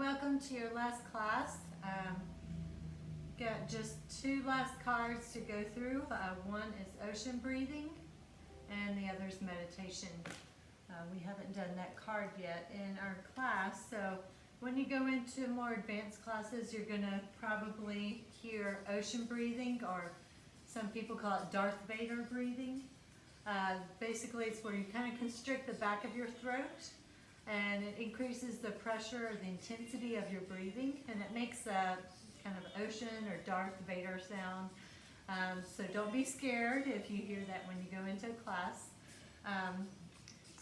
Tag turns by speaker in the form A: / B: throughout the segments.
A: welcome to your last class. Got just two last cards to go through. One is ocean breathing and the other is meditation. We haven't done that card yet in our class, so when you go into more advanced classes, you're going to probably hear ocean breathing, or some people call it Darth Vader breathing. Basically, it's where you kind of constrict the back of your throat, and it increases the pressure or the intensity of your breathing, and it makes a kind of ocean or Darth Vader sound. So don't be scared if you hear that when you go into a class.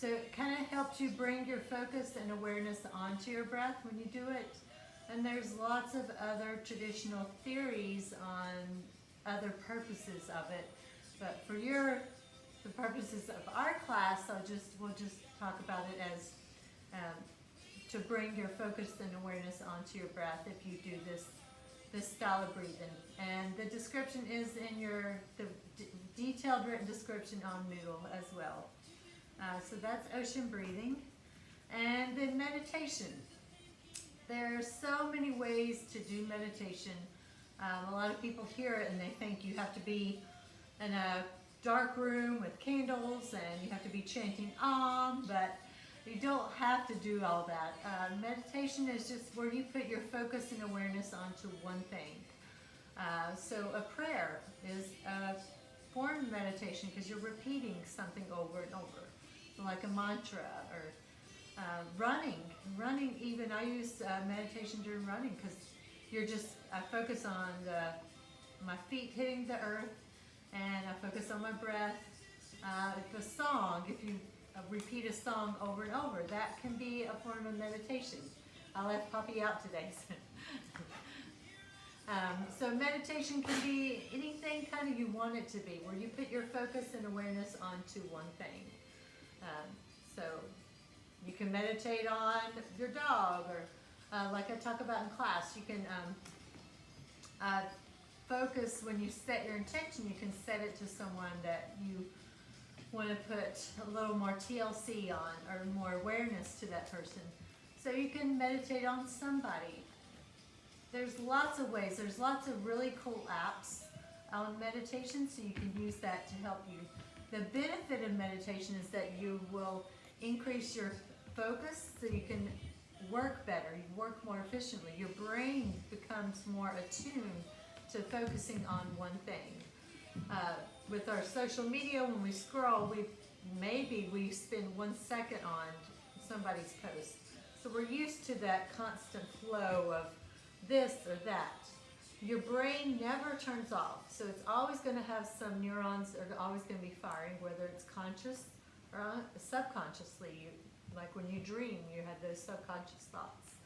A: So it kind of helps you bring your focus and awareness onto your breath when you do it. And there's lots of other traditional theories on other purposes of it. But for the purposes of our class, we'll just talk about it as to bring your focus and awareness onto your breath if you do this style of breathing. And the description is in the detailed written description on Moodle as well. So that's ocean breathing. And then meditation. There are so many ways to do meditation. A lot of people hear it and they think you have to be in a dark room with candles and you have to be chanting Om, but you don't have to do all that. Meditation is just where you put your focus and awareness onto one thing. So a prayer is a form of meditation because you're repeating something over and over, like a mantra, or running even. I use meditation during running because I focus on my feet hitting the earth, and I focus on my breath. If you repeat a song over and over, that can be a form of meditation. I left Poppy out today. So meditation can be anything kind of you want it to be, where you put your focus and awareness onto one thing. So you can meditate on your dog, or like I talk about in class, you can focus when you set your intention. You can set it to someone that you want to put a little more TLC on, or more awareness to that person. So you can meditate on somebody. There's lots of ways. There's lots of really cool apps on meditation, so you can use that to help you. The benefit of meditation is that you will increase your focus so you can work better, you work more efficiently. Your brain becomes more attuned to focusing on one thing. With our social media, when we scroll, we spend 1 second on somebody's post. So we're used to that constant flow of this or that. Your brain never turns off, so it's always going to have some neurons are always going to be firing, whether it's conscious or subconsciously. Like when you dream, you have those subconscious thoughts.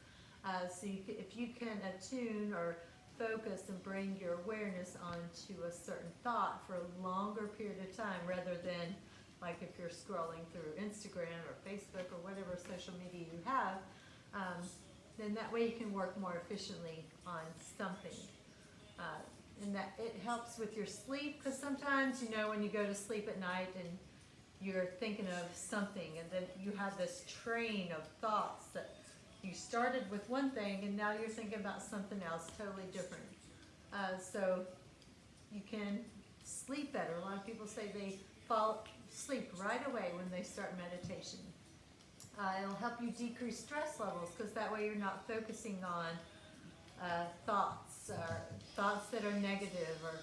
A: So if you can attune or focus and bring your awareness onto a certain thought for a longer period of time, rather than like if you're scrolling through Instagram or Facebook or whatever social media you have, then that way you can work more efficiently on something. And that it helps with your sleep, because sometimes, when you go to sleep at night and you're thinking of something, and then you have this train of thoughts that you started with one thing and now you're thinking about something else totally different. So you can sleep better. A lot of people say they fall asleep right away when they start meditation. It'll help you decrease stress levels, because that way you're not focusing on thoughts that are negative, or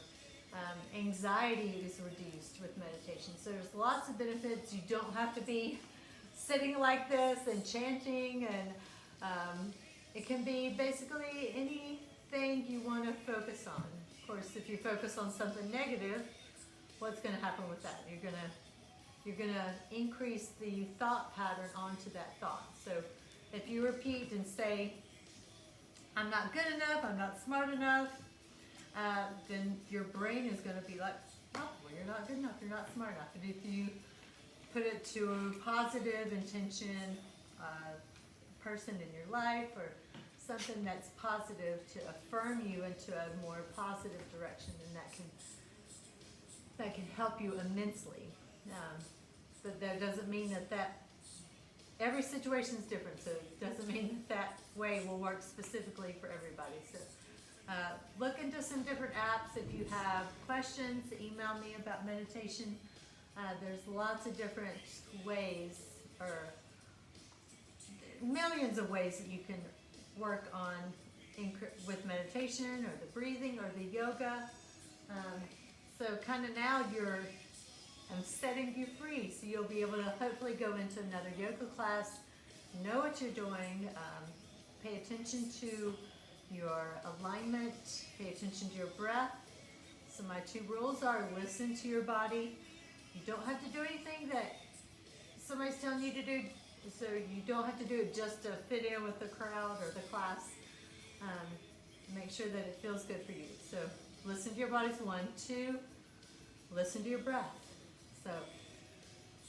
A: anxiety is reduced with meditation. So there's lots of benefits. You don't have to be sitting like this and chanting, and it can be basically anything you want to focus on. Of course, if you focus on something negative, what's going to happen with that? You're going to increase the thought pattern onto that thought. So if you repeat and say, I'm not good enough, I'm not smart enough, then your brain is going to be like, oh, well, you're not good enough, you're not smart enough. And if you put it to a positive intention, person in your life, or something that's positive to affirm you into a more positive direction, and that can help you immensely. But that doesn't mean that every situation is different, so it doesn't mean that way way will work specifically for everybody. So look into some different apps. If you have questions, email me about meditation. There's lots of different ways, or millions of ways that you can work on with meditation or the breathing or the yoga. So kind of now I'm setting you free, so you'll be able to hopefully go into another yoga class, know what you're doing, pay attention to your alignment, pay attention to your breath. So my 2 rules are: listen to your body. You don't have to do anything that somebody's telling you to do, so you don't have to do it just to fit in with the crowd or the class. Make sure that it feels good for you. So listen to your body's 1. 2, listen to your breath. So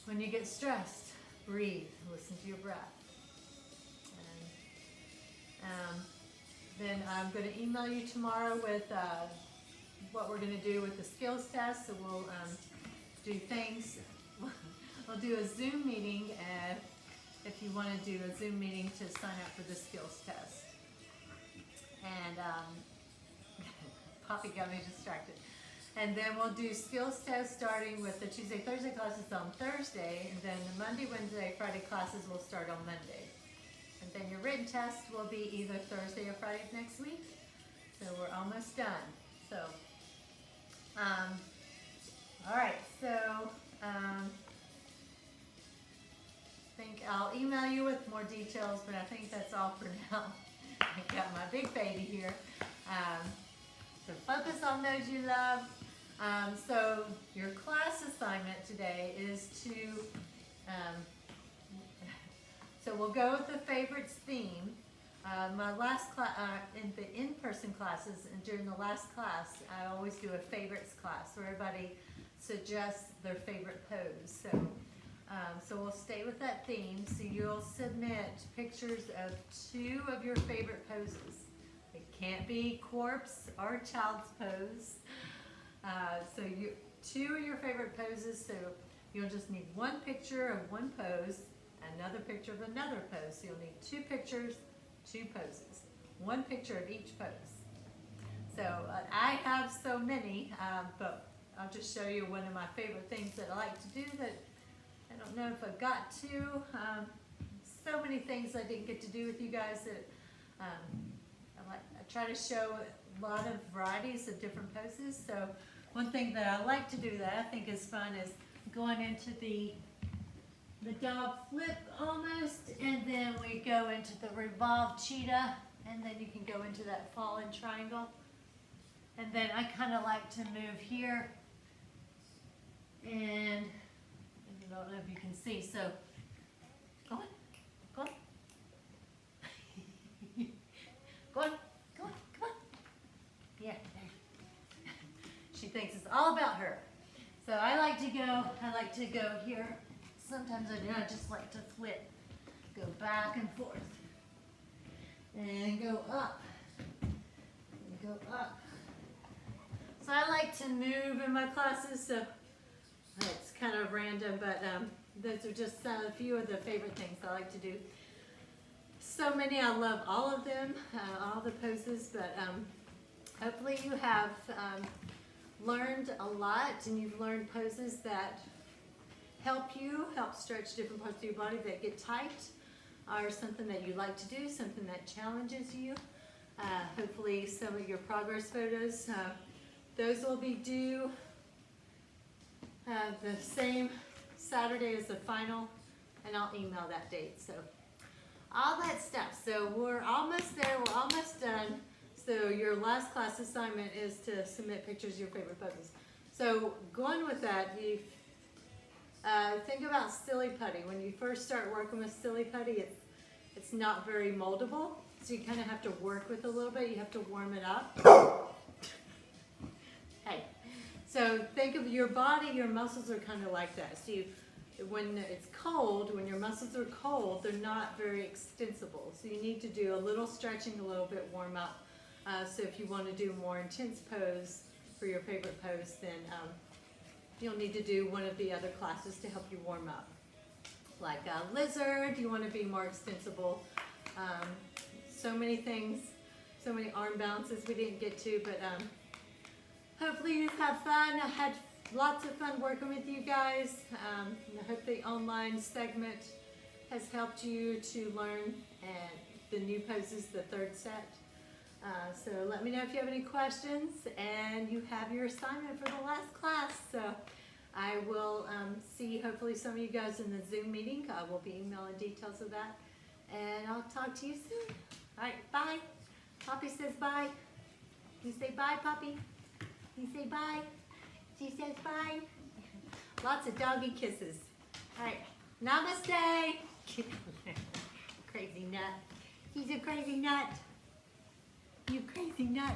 A: when you get stressed, breathe, listen to your breath. And then I'm going to email you tomorrow with what we're going to do with the skills test. So we'll do things. We'll do a Zoom meeting if you want to do a Zoom meeting to sign up for the skills test. And Poppy got me distracted. And then we'll do skills test starting with the Tuesday, Thursday classes on Thursday, and then the Monday, Wednesday, Friday classes will start on Monday. And then your written test will be either Thursday or Friday of next week. So we're almost done. So, all right. So, I think I'll email you with more details, but I think that's all for now. I got my big baby here. So focus on those you love. So your class assignment today is to, so we'll go with the favorites theme. My last class, in the in-person classes, and during the last class, I always do a favorites class where everybody suggests their favorite pose. So we'll stay with that theme. So you'll submit pictures of 2 of your favorite poses. It can't be corpse or child's pose. So 2 of your favorite poses. So you'll just need 1 picture of 1 pose, another picture of another pose. So you'll need 2 pictures, 2 poses, 1 picture of each pose. So I have so many, but I'll just show you one of my favorite things that I like to do that I don't know if I've got to. So many things I didn't get to do with you guys that I try to show a lot of varieties of different poses. So one thing that I like to do that I think is fun is going into the dog flip almost, and then we go into the revolved cheetah, and then you can go into that fallen triangle. And then I kind of like to move here, and I don't know if you can see, so go on, go on, go on, go on, come on, yeah, there. She thinks it's all about her. So I like to go here. Sometimes I do, I just like to flip, go back and forth, and go up, and go up. So I like to move in my classes, so it's kind of random, but those are just a few of the favorite things I like to do. So many, I love all of them, all the poses, but hopefully you have learned a lot, and you've learned poses that help stretch different parts of your body that get tight, or something that you like to do, something that challenges you. Hopefully some of your progress photos, those will be due the same Saturday as the final, and I'll email that date. So all that stuff. So we're almost there, we're almost done. So your last class assignment is to submit pictures of your favorite poses. So going with that, you think about silly putty. When you first start working with silly putty, it's not very moldable, so you kind of have to work with it a little bit. You have to warm it up. Hey, so think of your body, your muscles are kind of like that. So when it's cold, when your muscles are cold, they're not very extensible. So you need to do a little stretching, a little bit warm up. So if you want to do a more intense pose for your favorite pose, then you'll need to do one of the other classes to help you warm up. Like a lizard, you want to be more extensible. so many things, so many arm balances we didn't get to, but hopefully you have fun. I had lots of fun working with you guys. And I hope the online segment has helped you to learn and the new poses, the third set. So let me know if you have any questions, and you have your assignment for the last class. So I will see hopefully some of you guys in the Zoom meeting. I will be emailing details of that, and I'll talk to you soon. All right, bye. Poppy says bye. You say bye, Poppy. You say bye. She says bye. Lots of doggy kisses. All right, namaste. Crazy nut. He's a crazy nut. You crazy nut.